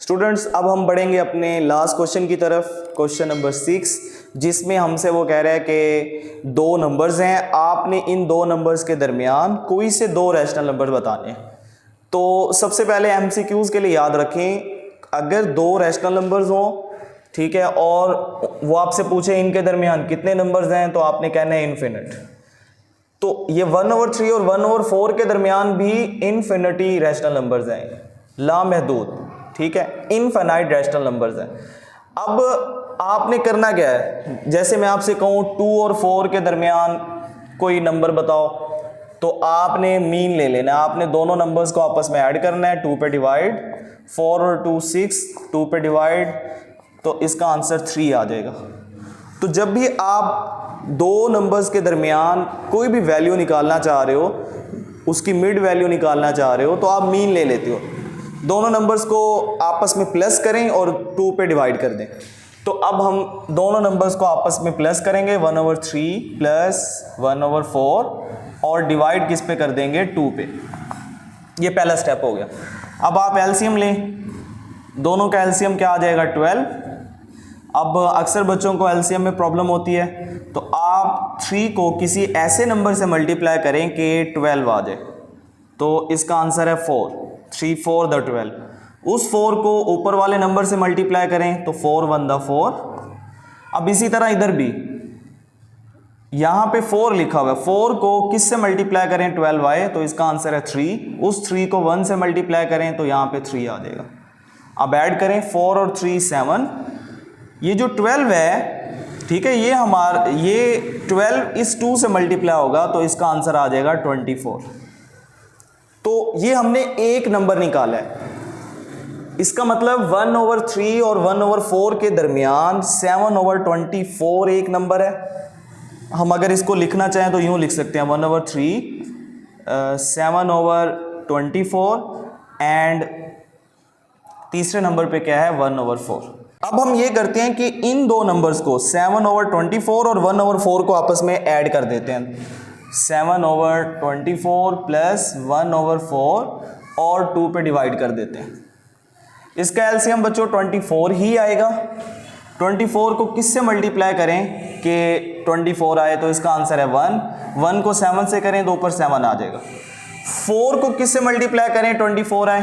Students अब हम बढ़ेंगे अपने लास्ट क्वेश्चन की तरफ, क्वेश्चन नंबर 6, जिसमें हमसे वो कह रहा है कि दो नंबर्स हैं, आपने इन दो नंबर्स के दरमियान कोई से दो रैशनल नंबर बताने हैं। तो सबसे पहले एमसीक्यूज के लिए याद रखें, अगर दो रैशनल नंबर्स हों, ठीक है, और वो आपसे पूछे इनके दरमियान कितने नंबर्स हैं, तो आपने कहना है इनफिनिट। तो ये 1/3 और 1/4 के दरमियान भी इनफिनिटी रैशनल नंबर्स हैं, लामहदूद, ठीक है, इनफाइनाइट रैशनल नंबर्स हैं। अब आपने करना क्या है, जैसे मैं आपसे कहूँ 2 और 4 के दरमियान कोई नंबर बताओ, तो आपने मीन ले लेना, आपने दोनों नंबर्स को आपस में ऐड करना है, 2 पे डिवाइड, 4 और 2 6, 2 पे डिवाइड, तो इसका आंसर 3 आ जाएगा। तो जब भी आप दो नंबर्स के दरमियान कोई भी वैल्यू निकालना चाह रहे हो, उसकी मिड वैल्यू निकालना चाह रहे हो, तो आप मीन ले लेते हो, दोनों नंबर्स को आपस में प्लस करें और 2 पे डिवाइड कर दें। तो अब हम दोनों नंबर्स को आपस में प्लस करेंगे, 1/3 प्लस 1/4, और डिवाइड किस पे कर देंगे, 2 पे। ये पहला स्टेप हो गया। अब आप एलसीएम लें, दोनों का एलसीएम क्या आ जाएगा, 12। अब अक्सर बच्चों को एलसीएम में प्रॉब्लम होती है, तो आप 3 को किसी ऐसे नंबर से मल्टीप्लाई करें कि 12 आ जाए, तो इसका आंसर है 4, 3 4 द 12। उस 4 को ऊपर वाले नंबर से मल्टीप्लाई करें तो 4 1 द 4। अब इसी तरह इधर भी यहाँ पे 4 लिखा हुआ है, 4 को किस से मल्टीप्लाई करें, 12 आए, तो इसका आंसर है 3। उस 3 को 1 से मल्टीप्लाई करें तो यहाँ पे 3 आ जाएगा। अब ऐड करें 4 और 3 7। ये जो 12 है, ठीक है, ये 12 इस 2 से मल्टीप्लाई होगा तो इसका आंसर आ जाएगा 24। तो ये हमने एक नंबर निकाला है, इसका मतलब 1/3 और 1/4 के दरमियान 7/24 एक नंबर है। हम अगर इसको लिखना चाहें तो यूं लिख सकते हैं, 1/3 7/24 एंड तीसरे नंबर पे क्या है, 1/4। अब हम ये करते हैं कि इन दो नंबर्स को 7/24 और 1/4 को आपस में ऐड कर देते हैं, 7/24 प्लस 1/4 और 2 पे डिवाइड कर देते हैं। इसका एलसीएम बच्चों 24 ही आएगा। 24 को किस से मल्टीप्लाई करें कि 24 आए, तो इसका आंसर है 1। 1 को 7 से करें तो ऊपर 7 आ जाएगा। 4 को किस से मल्टीप्लाई करें, 24 आए,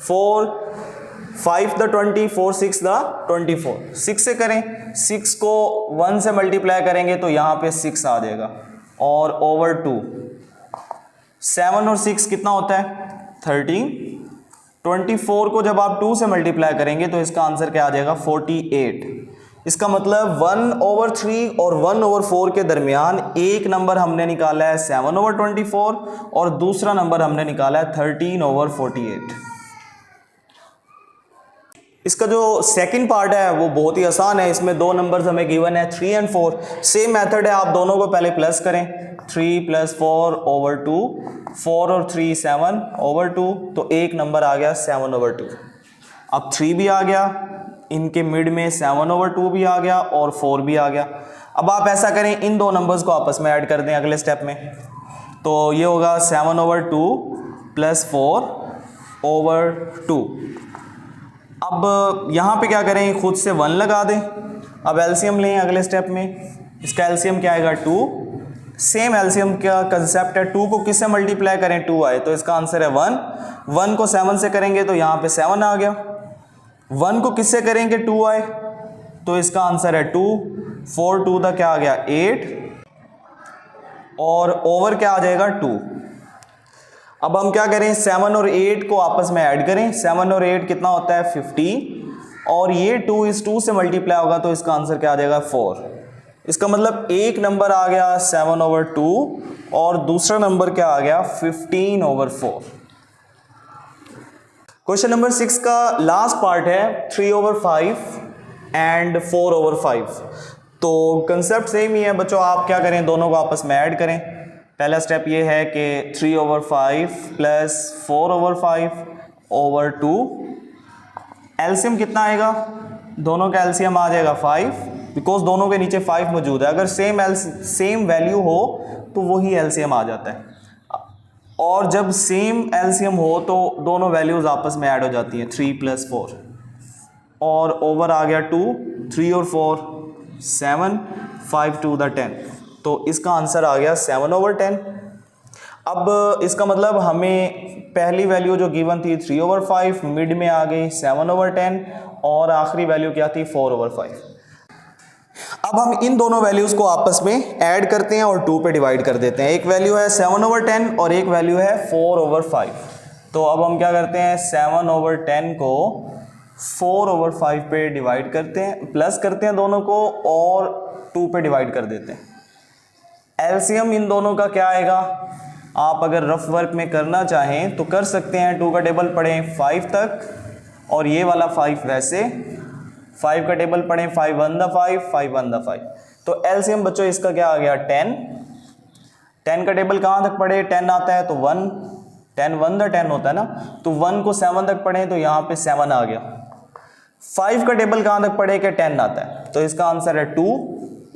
4 5 द 20, 4 6 द 24, 6 से करें, 6 को 1 से मल्टीप्लाई करेंगे तो यहाँ पे 6 आ जाएगा, और ओवर 2, 7 और 6 कितना होता है, 13। 24 को जब आप 2 से मल्टीप्लाई करेंगे तो इसका आंसर क्या आ जाएगा, 48। इसका मतलब 1/3 और 1/4 के दरमियान एक नंबर हमने निकाला है 7/24 और दूसरा नंबर हमने निकाला है 13/48। इसका जो सेकंड पार्ट है वो बहुत ही आसान है, इसमें दो नंबर्स हमें गिवन है 3 और 4। सेम मेथड है, आप दोनों को पहले प्लस करें, 3 + 4/2, 4 और 3 7/2, तो एक नंबर आ गया 7/2। अब 3 भी आ गया, इनके मिड में 7/2 भी आ गया और 4 भी आ गया। अब आप ऐसा करें, इन दो नंबर्स को आपस में ऐड कर दें अगले स्टेप में, तो ये होगा 7/2 + 4/2। अब यहाँ पे क्या करें, खुद से 1 लगा दें। अब एलसीएम लें अगले स्टेप में, इसका एलसीएम क्या आएगा, 2। सेम एलसीएम का कंसेप्ट है, 2 को किससे मल्टीप्लाई करें, 2 आए, तो इसका आंसर है 1। 1 को 7 से करेंगे तो यहाँ पे 7 आ गया। 1 को किससे करेंगे, 2 आए, तो इसका आंसर है 2। 4 2 दा क्या आ गया, 8, और ओवर क्या आ जाएगा, 2। अब हम क्या करें, 7 और 8 को आपस में ऐड करें, 7 और 8 कितना होता है, 15, और ये 2 इस 2 से मल्टीप्लाई होगा तो इसका आंसर क्या आ जाएगा, 4। इसका मतलब एक नंबर आ गया 7/2 और दूसरा नंबर क्या आ गया, 15/4। क्वेश्चन नंबर 6 का लास्ट पार्ट है 3/5 एंड 4/5। तो कंसेप्ट सेम ही है बच्चों, आप क्या करें, दोनों को आपस में ऐड करें। पहला स्टेप ये है कि 3/5 प्लस 4/5/2, एलसीएम कितना आएगा, दोनों का एलसीएम आ जाएगा 5, बिकॉज दोनों के नीचे 5 मौजूद है। अगर सेम वैल्यू हो तो वही एलसीएम आ जाता है। और जब सेम एलसीएम हो तो दोनों वैल्यूज़ आपस में ऐड हो जाती हैं, 3 + 4 और ओवर आ गया 2, 3 और 4 7, 5 2 10। तो इसका आंसर आ गया 7/10। अब इसका मतलब हमें पहली वैल्यू जो गिवन थी 3/5, मिड में आ गई 7/10 और आखिरी वैल्यू क्या थी 4/5। अब हम इन दोनों वैल्यूज को आपस में ऐड करते हैं और 2 पे डिवाइड कर देते हैं। एक वैल्यू है 7/10 और एक वैल्यू है 4/5। तो अब हम क्या करते हैं, 7/10 को 4/5 पे डिवाइड करते हैं, प्लस करते हैं दोनों को और 2 पे डिवाइड कर देते हैं। एलसीएम इन दोनों का क्या आएगा, आप अगर रफ वर्क में करना चाहें तो कर सकते हैं। 2 का टेबल पढ़ें 5 तक और ये वाला 5 वैसे, 5 का टेबल पढ़ें 5 1 द 5, 5 1 द 5। तो एलसीएम बच्चों इसका क्या आ गया 10। 10 का टेबल कहाँ तक पढ़े, 10 आता है तो 1, 10 1 द 10 होता है ना, तो 1 को 7 तक पढ़ें तो यहाँ पे 7 आ गया। 5 का टेबल कहाँ तक पढ़े कि 10 आता है, तो इसका आंसर है 2।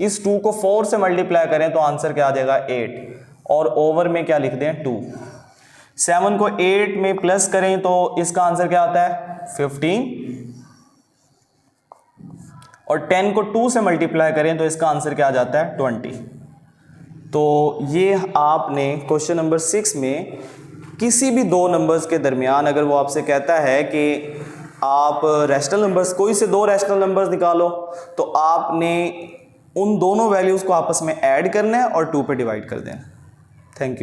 इस 2 को 4 से मल्टीप्लाई करें तो आंसर क्या आ जाएगा 8 और ओवर में क्या लिख दें 2। 7 को 8 में प्लस करें तो इसका आंसर क्या आता है 15 और 10 को 2 से मल्टीप्लाई करें तो इसका आंसर क्या आ जाता है 20। तो ये आपने क्वेश्चन नंबर 6 में किसी भी दो नंबर्स के दरमियान अगर वो आपसे कहता है कि आप रैशनल नंबर्स, कोई से दो रैशनल नंबर्स निकालो, तो आपने उन दोनों वैल्यूज़ को आपस में ऐड करना है और 2 पे डिवाइड कर देना। Thank you.